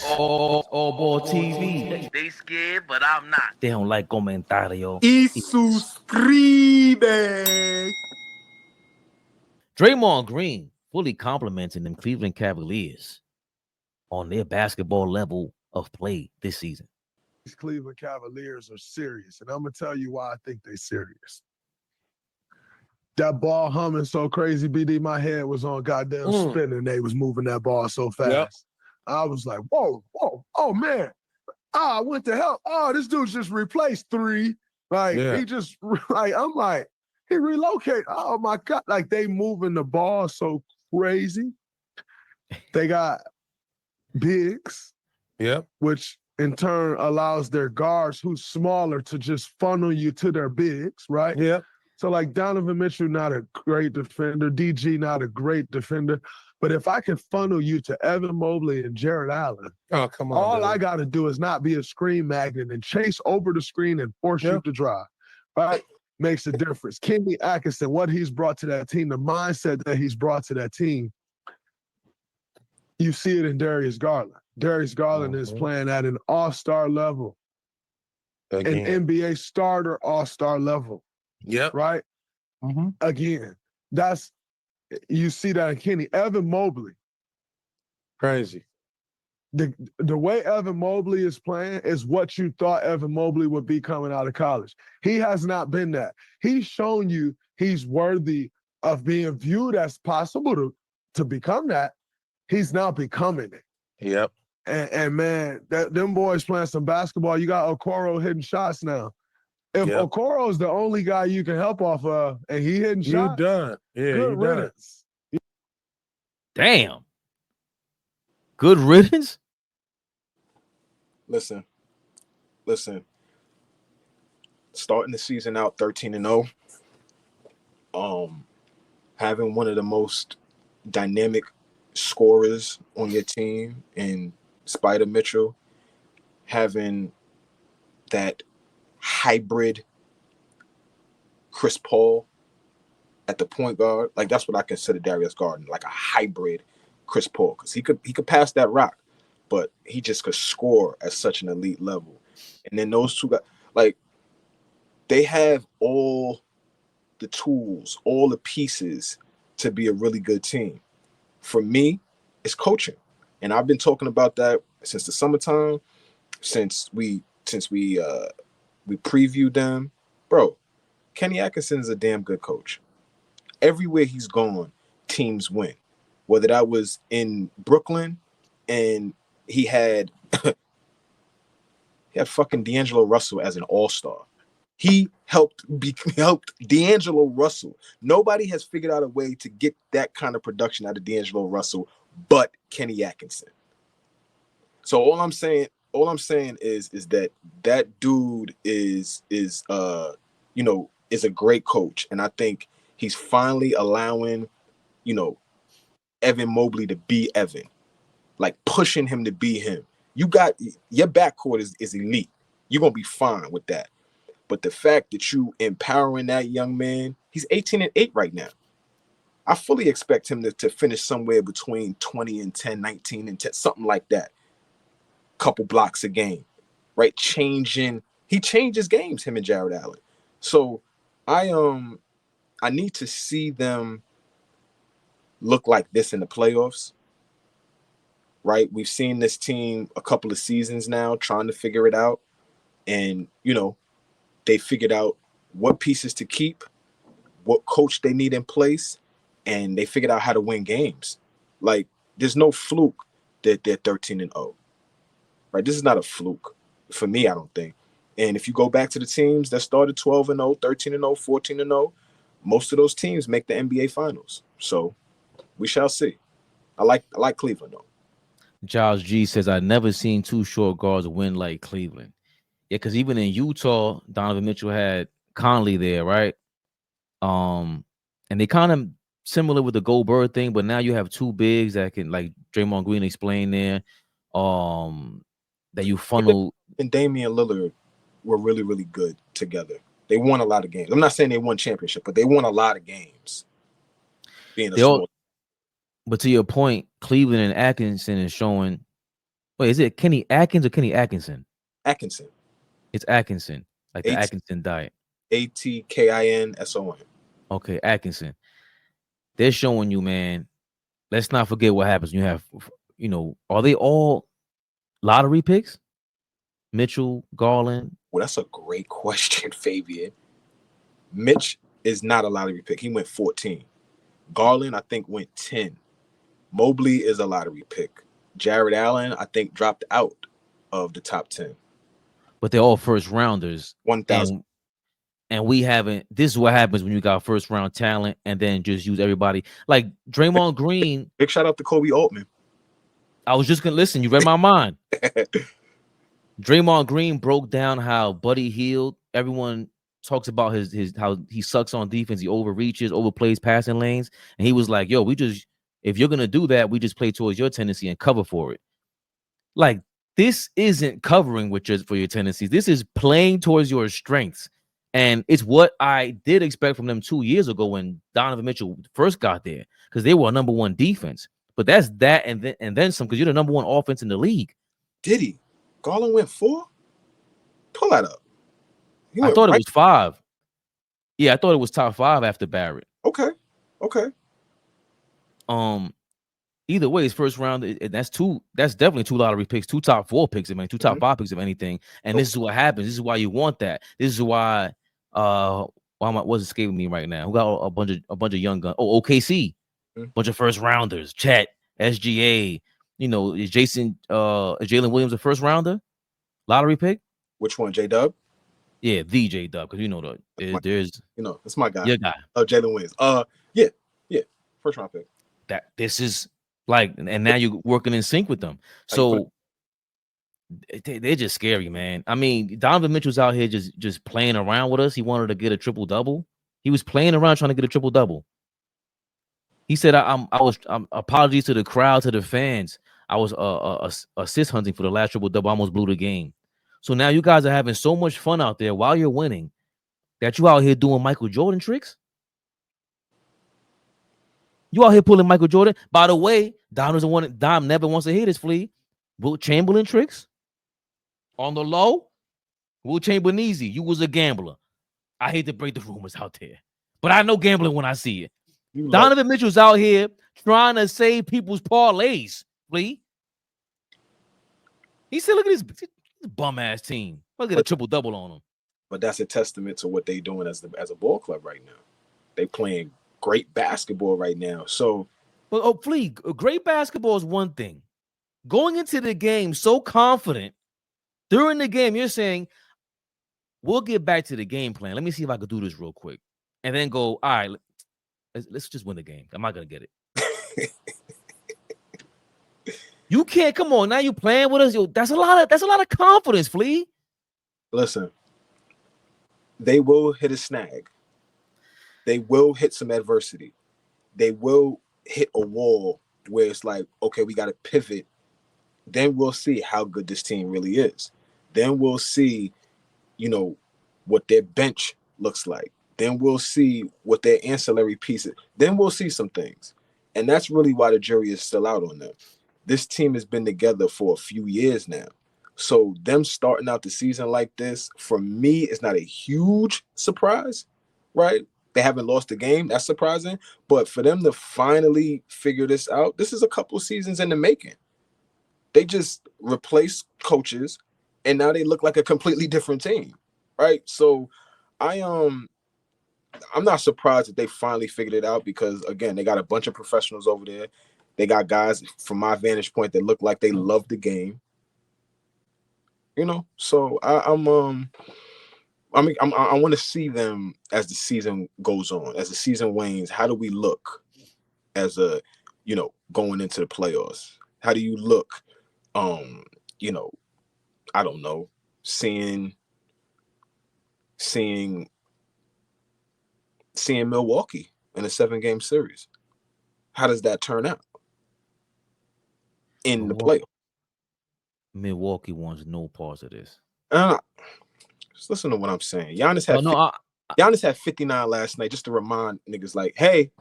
AllBall TV. They scared, but I'm not. They don't like comentario. Y suscribe. Draymond Green fully complimenting them Cleveland Cavaliers on their basketball level of play this season. These Cleveland Cavaliers are serious, and I'm going to tell you why I think they're serious. That ball humming so crazy, BD, my head was on goddamn spin, and they was moving that ball so fast. Yep. I was like, whoa, oh, man. I went to hell. Oh, this dude just replaced 3. Like, he just, like, I'm like, he relocated. Oh, my God. Like, they moving the ball so crazy. They got bigs, which in turn allows their guards who's smaller to just funnel you to their bigs, right? Yeah. So, like, Donovan Mitchell, not a great defender. DG, not a great defender. But if I can funnel you to Evan Mobley and Jared Allen, oh, come on, all I got to do is not be a screen magnet and chase over the screen and force you to drive, right? Makes a difference. Kenny Atkinson, what he's brought to that team, the mindset that he's brought to that team, you see it in Darius Garland. Darius Garland is playing at an all-star level, an NBA starter all-star level. Yep. Right? Again, you see that in Kenny. Evan Mobley. Crazy. The way Evan Mobley is playing is what you thought Evan Mobley would be coming out of college. He has not been that. He's shown you he's worthy of being viewed as possible to become that. He's now becoming it. Yep. And man, them boys playing some basketball. You got Okoro hitting shots now. If Okoro is the only guy you can help off of, and he hitting shots, you done. Yeah, good riddance. Damn. Good riddance? Listen. Starting the season out 13-0, having one of the most dynamic scorers on your team in Spider Mitchell, having that hybrid Chris Paul at the point guard, like that's what I consider Darius Garland, like a hybrid Chris Paul, because he could pass that rock, but he just could score at such an elite level. And then those two guys, like, they have all the tools, all the pieces to be a really good team. For me, it's coaching, and I've been talking about that since the summertime, since we previewed them. Bro, Kenny Atkinson is a damn good coach. Everywhere he's gone, teams win. Whether that was in Brooklyn and he had fucking D'Angelo Russell as an all-star. He helped D'Angelo Russell. Nobody has figured out a way to get that kind of production out of D'Angelo Russell but Kenny Atkinson. So all I'm saying is that dude is a great coach, and I think he's finally allowing, Evan Mobley to be Evan, like pushing him to be him. You got your backcourt is elite. You're gonna be fine with that. But the fact that you empowering that young man, he's 18-8 right now. I fully expect him to finish somewhere between 20 and 10, 19 and 10, something like that. Couple blocks a game, right? He changes games, him and Jared Allen. So I need to see them look like this in the playoffs, right? We've seen this team a couple of seasons now trying to figure it out, and they figured out what pieces to keep, what coach they need in place, and they figured out how to win games. Like, there's no fluke that they're 13-0. Right? This is not a fluke for me, I don't think. And if you go back to the teams that started 12-0, 13-0, 14-0, most of those teams make the NBA Finals. So we shall see. I like Cleveland though. Giles G says, I've never seen two short guards win like Cleveland. Yeah, because even in Utah, Donovan Mitchell had Conley there, right? And they kind of similar with the Goldberg thing, but now you have two bigs that can, like Draymond Green explained there, that you funnel. And Damian Lillard were really, really good together. They won a lot of games. I'm not saying they won championship, but they won a lot of games. But to your point, Cleveland and Atkinson is showing Wait, is it Kenny Atkins or Kenny Atkinson? Atkinson. It's Atkinson, like the A- Atkinson diet. ATKINSON. Okay, Atkinson. They're showing you, man. Let's not forget what happens. You have, are they all lottery picks? Mitchell, Garland. Well, that's a great question, Fabian. Mitch is not a lottery pick. He went 14. Garland, I think, went 10. Mobley is a lottery pick. Jared Allen, I think, dropped out of the top 10. But they're all first rounders. 1,000. And we haven't. This is what happens when you got first round talent and then just use everybody. Like Draymond Green. Big shout out to Kobe Altman. I was just gonna listen. You read my mind. Draymond Green broke down how Buddy Hield. Everyone talks about his how he sucks on defense. He overreaches, overplays passing lanes, and he was like, "Yo, if you're gonna do that, we just play towards your tendency and cover for it." Like this isn't covering for your tendencies. This is playing towards your strengths. And it's what I did expect from them 2 years ago when Donovan Mitchell first got there, because they were a number one defense. But that's that and then some, because you're the number one offense in the league. Did he? Garland went 4? Pull that up. I thought it was 5. Yeah, I thought it was top 5 after Barrett. Okay. Either way, it's first round. That's definitely 2 lottery picks, 2 top 4 picks, 2 top 5 picks of anything. And this is what happens. This is why you want that. This is why what's escaping me right now? Who got a bunch of young guns? Oh, OKC, bunch of first rounders. Chet, SGA. Is Jalen Williams a first rounder? Lottery pick? Which one, J-Dub? Yeah, the J-Dub, because there's it's my guy. Your guy. Jalen Williams. Yeah. First round pick. This is like, and now you're working in sync with them. So they're just scary, man. I mean, Donovan Mitchell's out here just playing around with us. He wanted to get a triple-double. He was playing around trying to get a triple-double. He said, I'm apologies to the crowd, to the fans. I was assist hunting for the last triple-double. I almost blew the game. So now you guys are having so much fun out there while you're winning that you out here doing Michael Jordan tricks. You out here pulling Michael Jordan. By the way, Dom never wants to hear this, Flea. Will Chamberlain tricks? On the low? Will Chamberlain easy. You was a gambler. I hate to break the rumors out there, but I know gambling when I see it. Donovan Mitchell's out here trying to save people's parlays, Flea. He said, look at this bum-ass team. Look at a triple-double on them. But that's a testament to what they're doing as a ball club right now. They playing great basketball right now. So, well, Flea, great basketball is one thing. Going into the game so confident, during the game, you're saying, we'll get back to the game plan. Let me see if I can do this real quick. And then go, all right, let's just win the game. I'm not going to get it. You can't, come on, now you playing with us. Yo, that's a lot of confidence, Flea. Listen, they will hit a snag. They will hit some adversity. They will hit a wall where it's like, okay, we got to pivot. Then we'll see how good this team really is. Then we'll see, what their bench looks like. Then we'll see what their ancillary pieces. Then we'll see some things. And that's really why the jury is still out on them. This team has been together for a few years now. So them starting out the season like this, for me, is not a huge surprise, right? They haven't lost a game. That's surprising. But for them to finally figure this out, this is a couple seasons in the making. They just replaced coaches, and now they look like a completely different team, right? So I'm not surprised that they finally figured it out because, again, they got a bunch of professionals over there. They got guys, from my vantage point, that look like they love the game. So I want to see them as the season goes on, as the season wanes. How do we look as going into the playoffs? How do you look, I don't know, seeing Milwaukee in a 7-game series? How does that turn out in the playoffs? Milwaukee wants no parts of this. Just listen to what I'm saying. Giannis had 59 last night, just to remind niggas like, hey,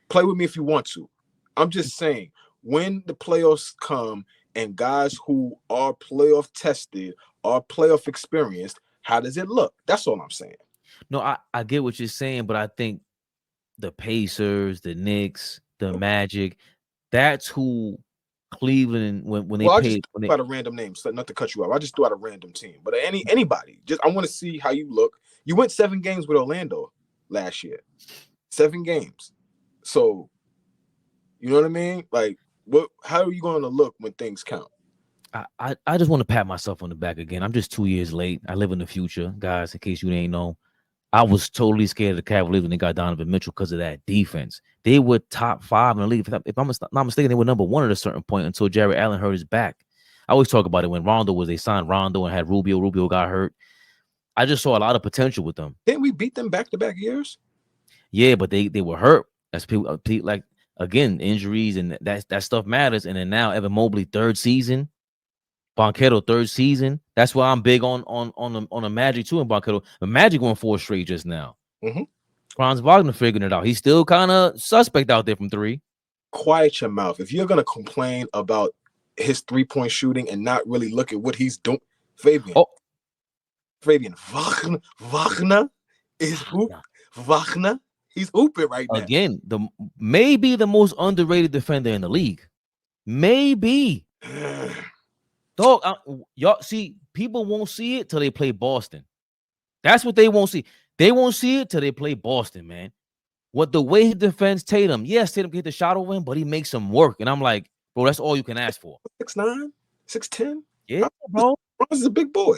play with me if you want to. I'm just saying, when the playoffs come and guys who are playoff tested, are playoff experienced, how does it look? That's all I'm saying. No, I get what you're saying, but I think the Pacers, the Knicks, the Magic, that's who Cleveland when they Well, I paid. just threw out a random name, so not to cut you off. I just threw out a random team, but anybody. Just I want to see how you look. You went 7 games with Orlando last year, 7 games. So, you know what I mean? Like, how are you going to look when things count? I just want to pat myself on the back again. I'm just 2 years late. I live in the future, guys. In case you didn't know, I was totally scared of the Cavaliers when they got Donovan Mitchell because of that defense. They were top 5 in the league. If I'm not mistaken, they were number 1 at a certain point until Jared Allen hurt his back. I always talk about it when they signed Rondo and had Rubio. Rubio got hurt. I just saw a lot of potential with them. Didn't we beat them back-to-back years? Yeah, but they were hurt. That's people like, again, injuries and that stuff matters. And then now Evan Mobley 3rd season, Banchero 3rd season. That's why I'm big on the Magic too. And Banchero, the Magic won 4 straight just now. Franz Wagner figuring it out. He's still kind of suspect out there from 3. Quiet your mouth. If you're gonna complain about his 3-point shooting and not really look at what he's doing, Fabian. Fabian Wagner is Wagner. He's hooping right now. Again, maybe the most underrated defender in the league. Maybe. Dog, y'all see, people won't see it till they play Boston. That's what they won't see. They won't see it till they play Boston, man. What the way he defends Tatum. Yes, Tatum can hit the shot over him, but he makes him work. And I'm like, bro, that's all you can ask for. 6'9", 6'10". Yeah, bro. Bron's is a big boy.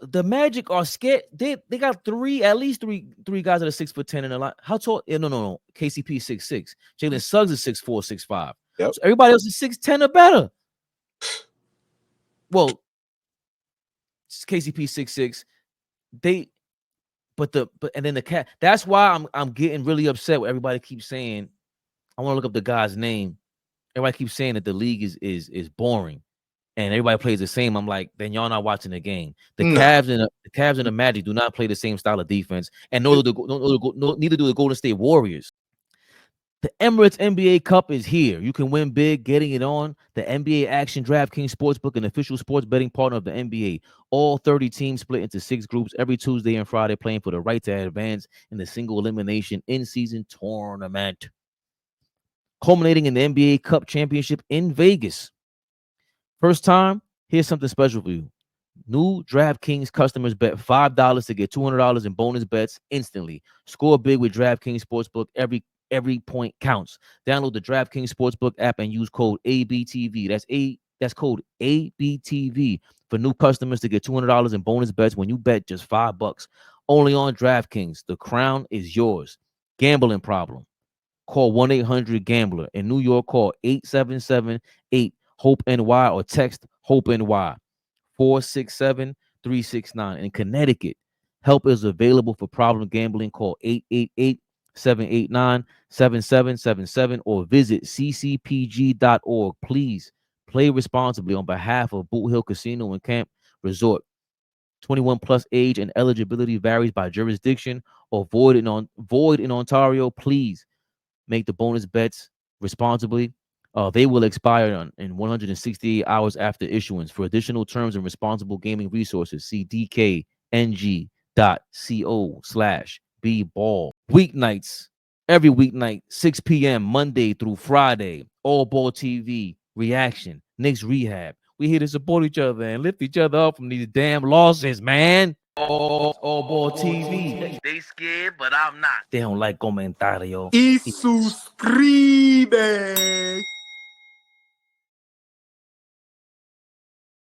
The Magic are scared. They got at least three guys that are 6'10" in the line. How tall? No. KCP 6'6". Jalen Suggs is 6'4", 6'5". Yep. So everybody else is 6'10" or better. Well, KCP 6'6". And then the cat. That's why I'm getting really upset when everybody keeps saying. I want to look up the guy's name. Everybody keeps saying that the league is boring. And everybody plays the same. I'm like, then y'all not watching the game. The Cavs and the Magic do not play the same style of defense, and neither do the Golden State Warriors. The Emirates NBA Cup is here. You can win big getting it on the NBA Action DraftKings Sportsbook, an official sports betting partner of the NBA. All 30 teams split into 6 groups every Tuesday and Friday, playing for the right to advance in the single elimination in-season tournament, culminating in the NBA Cup championship in Vegas. First time, here's something special for you. New DraftKings customers bet $5 to get $200 in bonus bets instantly. Score big with DraftKings Sportsbook. Every point counts. Download the DraftKings Sportsbook app and use code ABTV. That's code ABTV for new customers to get $200 in bonus bets when you bet just $5. Only on DraftKings. The crown is yours. Gambling problem? Call 1-800-GAMBLER. In New York, call 877-8 HOPE-NY or text HOPE-NY 467-369. In Connecticut, help is available for problem gambling. Call 888-789-7777 or visit ccpg.org. Please play responsibly on behalf of Boot Hill Casino and Camp Resort. 21 plus age and eligibility varies by jurisdiction or void in Ontario. Please make the bonus bets responsibly. They will expire in 168 hours after issuance. For additional terms and responsible gaming resources, see dkng.co/bball. Weeknights, every weeknight, 6 p.m. Monday through Friday. AllBall TV reaction, Knicks rehab. We here to support each other and lift each other up from these damn losses, man. AllBall TV. They scared, but I'm not. They don't like comentario. Y suscribe.